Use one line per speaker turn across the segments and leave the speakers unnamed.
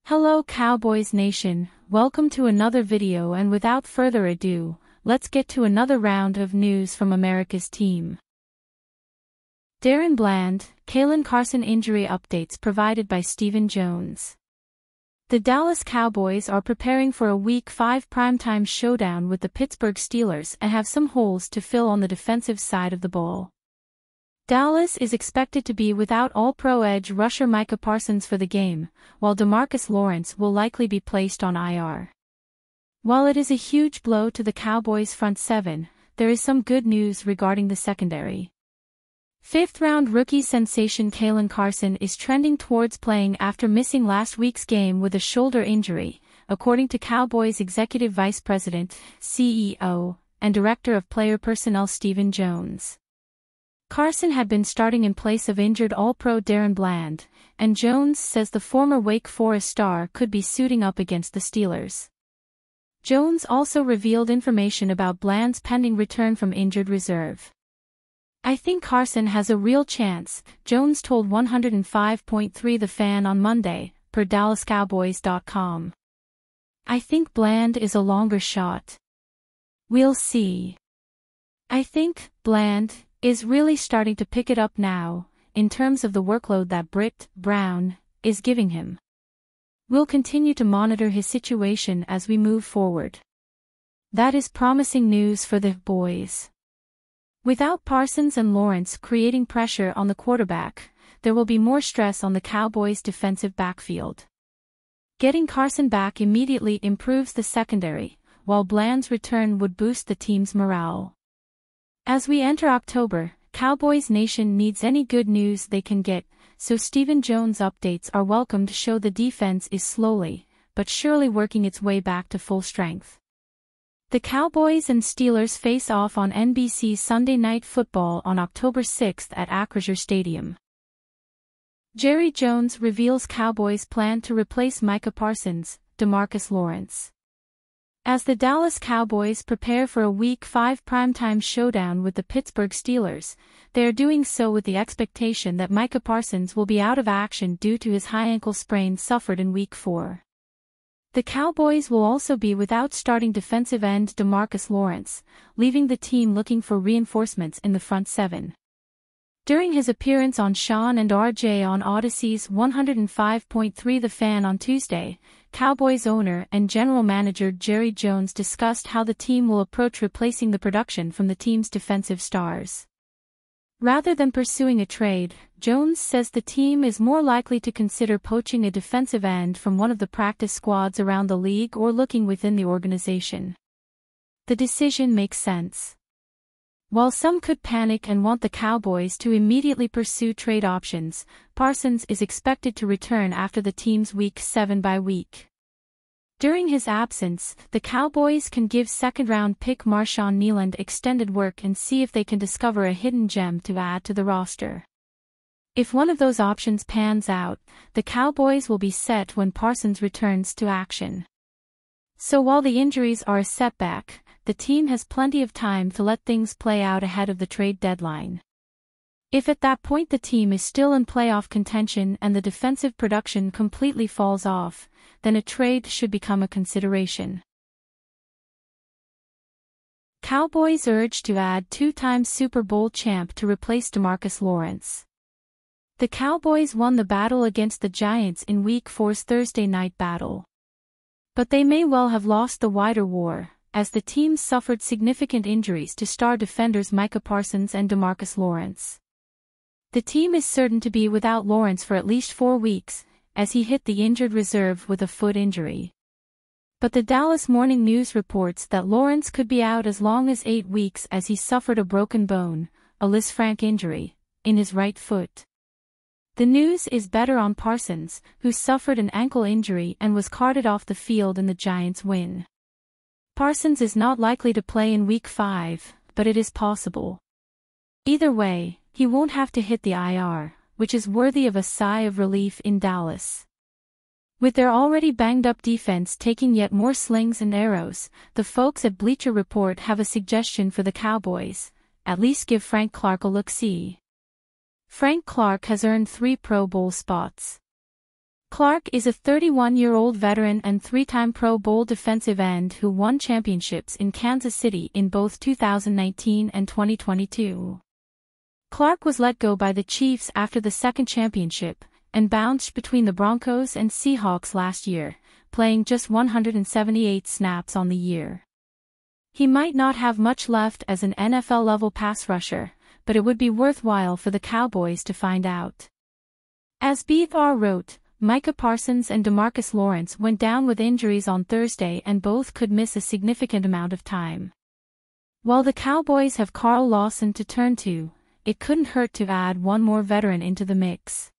Hello Cowboys Nation, welcome to another video, and without further ado, let's get to another round of news from America's team. Darren Bland, Kalen Carson injury updates provided by Stephen Jones. The Dallas Cowboys are preparing for a Week 5 primetime showdown with the Pittsburgh Steelers and have some holes to fill on the defensive side of the ball. Dallas is expected to be without All-Pro edge rusher Micah Parsons for the game, while DeMarcus Lawrence will likely be placed on IR. While it is a huge blow to the Cowboys' front seven, there is some good news regarding the secondary. Fifth-round rookie sensation Kalen Carson is trending towards playing after missing last week's game with a shoulder injury, according to Cowboys Executive Vice President, CEO, and Director of Player Personnel Stephen Jones. Carson had been starting in place of injured All-Pro Darren Bland, and Jones says the former Wake Forest star could be suiting up against the Steelers. Jones also revealed information about Bland's pending return from injured reserve. "I think Carson has a real chance," Jones told 105.3 The Fan on Monday, per DallasCowboys.com. "I think Bland is a longer shot. We'll see. I think Bland is really starting to pick it up now, in terms of the workload that Britt Brown is giving him. We'll continue to monitor his situation as we move forward." That is promising news for the boys. Without Parsons and Lawrence creating pressure on the quarterback, there will be more stress on the Cowboys' defensive backfield. Getting Carson back immediately improves the secondary, while Bland's return would boost the team's morale. As we enter October, Cowboys Nation needs any good news they can get, so Stephen Jones updates are welcome to show the defense is slowly, but surely working its way back to full strength. The Cowboys and Steelers face off on NBC Sunday Night Football on October 6 at Acrisure Stadium. Jerry Jones reveals Cowboys plan to replace Micah Parsons, DeMarcus Lawrence. As the Dallas Cowboys prepare for a Week 5 primetime showdown with the Pittsburgh Steelers, they are doing so with the expectation that Micah Parsons will be out of action due to his high ankle sprain suffered in Week 4. The Cowboys will also be without starting defensive end DeMarcus Lawrence, leaving the team looking for reinforcements in the front seven. During his appearance on Sean and RJ on Odyssey's 105.3 The Fan on Tuesday, Cowboys owner and general manager Jerry Jones discussed how the team will approach replacing the production from the team's defensive stars. Rather than pursuing a trade, Jones says the team is more likely to consider poaching a defensive end from one of the practice squads around the league or looking within the organization. The decision makes sense. While some could panic and want the Cowboys to immediately pursue trade options, Parsons is expected to return after the team's Week 7 bye week. During his absence, the Cowboys can give second-round pick Marshawn Kneeland extended work and see if they can discover a hidden gem to add to the roster. If one of those options pans out, the Cowboys will be set when Parsons returns to action. So while the injuries are a setback, the team has plenty of time to let things play out ahead of the trade deadline. If at that point the team is still in playoff contention and the defensive production completely falls off, then a trade should become a consideration. Cowboys urge to add two-time Super Bowl champ to replace DeMarcus Lawrence. The Cowboys won the battle against the Giants in Week 4's Thursday night battle. But they may well have lost the wider war, as the team suffered significant injuries to star defenders Micah Parsons and DeMarcus Lawrence. The team is certain to be without Lawrence for at least 4 weeks, as he hit the injured reserve with a foot injury. But the Dallas Morning News reports that Lawrence could be out as long as 8 weeks as he suffered a broken bone, a Lisfranc injury, in his right foot. The news is better on Parsons, who suffered an ankle injury and was carted off the field in the Giants' win. Parsons is not likely to play in Week 5, but it is possible. Either way, he won't have to hit the IR, which is worthy of a sigh of relief in Dallas. With their already banged-up defense taking yet more slings and arrows, the folks at Bleacher Report have a suggestion for the Cowboys: at least give Frank Clark a look-see. Frank Clark has earned 3 Pro Bowl spots. Clark is a 31-year-old veteran and three-time Pro Bowl defensive end who won championships in Kansas City in both 2019 and 2022. Clark was let go by the Chiefs after the second championship, and bounced between the Broncos and Seahawks last year, playing just 178 snaps on the year. He might not have much left as an NFL-level pass rusher, but it would be worthwhile for the Cowboys to find out. As BFR wrote, Micah Parsons and DeMarcus Lawrence went down with injuries on Thursday and both could miss a significant amount of time. While the Cowboys have Carl Lawson to turn to, it couldn't hurt to add one more veteran into the mix.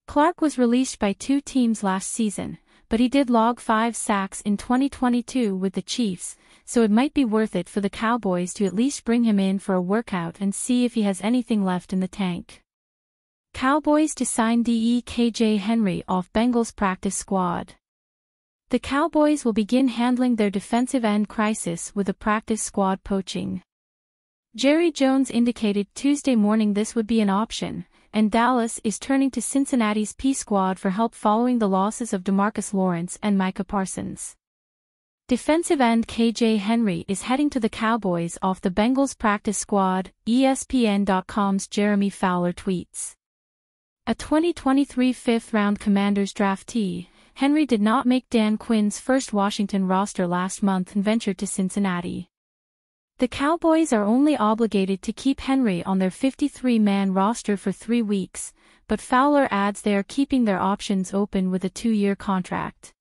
Clark was released by two teams last season, but he did log 5 sacks in 2022 with the Chiefs, so it might be worth it for the Cowboys to at least bring him in for a workout and see if he has anything left in the tank. Cowboys to sign KJ Henry off Bengals practice squad. The Cowboys will begin handling their defensive end crisis with a practice squad poaching. Jerry Jones indicated Tuesday morning this would be an option, and Dallas is turning to Cincinnati's P squad for help following the losses of DeMarcus Lawrence and Micah Parsons. Defensive end KJ Henry is heading to the Cowboys off the Bengals practice squad, ESPN.com's Jeremy Fowler tweets. A 2023 fifth-round Commanders draftee, Henry did not make Dan Quinn's first Washington roster last month and ventured to Cincinnati. The Cowboys are only obligated to keep Henry on their 53-man roster for 3 weeks, but Fowler adds they are keeping their options open with a 2-year contract.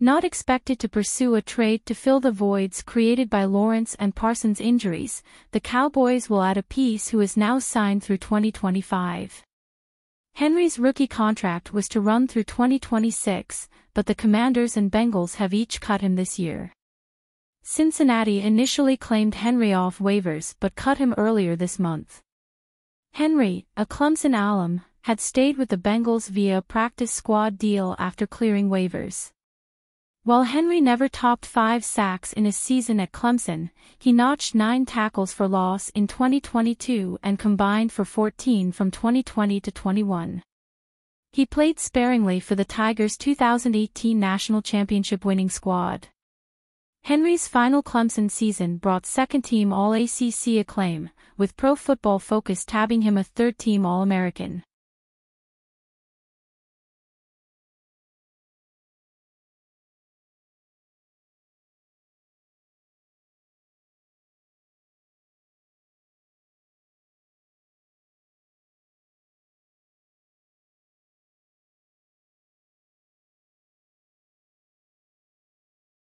Not expected to pursue a trade to fill the voids created by Lawrence and Parsons' injuries, the Cowboys will add a piece who is now signed through 2025. Henry's rookie contract was to run through 2026, but the Commanders and Bengals have each cut him this year. Cincinnati initially claimed Henry off waivers but cut him earlier this month. Henry, a Clemson alum, had stayed with the Bengals via a practice squad deal after clearing waivers. While Henry never topped 5 sacks in his season at Clemson, he notched 9 tackles for loss in 2022 and combined for 14 from 2020 to 21. He played sparingly for the Tigers' 2018 national championship winning squad. Henry's final Clemson season brought second-team All-ACC acclaim, with Pro Football Focus tabbing him a third-team All-American.